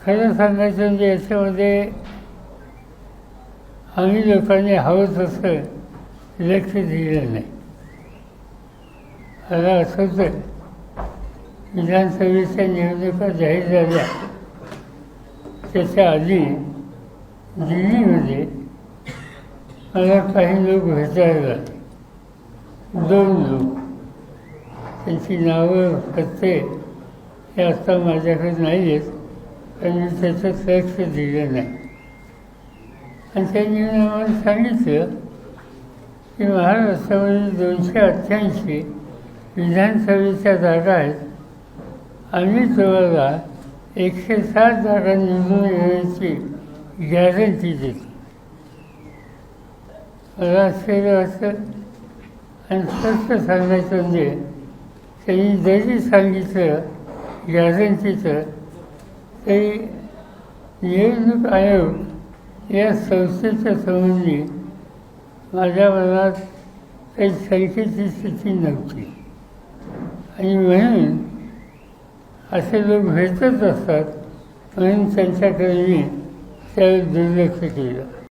खरं सांगायचं म्हणजे याच्यामध्ये आम्ही लोकांनी हवं तसं लक्ष दिलं नाही. मला असंच आहे, विधानसभेच्या निवडणुका जाहीर झाल्या त्याच्या आधी दिल्लीमध्ये मला काही लोक भेटायला, 2 लोक, त्यांची नावं पत्ते हे आता माझ्याकडे नाही आहेत, पण मी त्याच्यात लक्ष दिलं नाही. आणि त्यांनी आम्हाला सांगितलं की महाराष्ट्रामध्ये 288 विधानसभेच्या जागा आहेत, आम्ही तुम्हाला 107 जागा निवडून येण्याची गॅरंटी देतो. मला आश्चर्य वाटतं. आणि स्पष्ट सांगायचं म्हणजे त्यांनी जरी सांगितलं गॅरंटीचं, तरी निवडणूक आयोग या संस्थेच्या संबंधी माझ्या मनात काही शंकेची स्थिती नव्हती. आणि म्हणून असे लोक भेटत असतात, म्हणून त्यांच्याकडे मी त्यावेळी दुर्लक्ष केलं.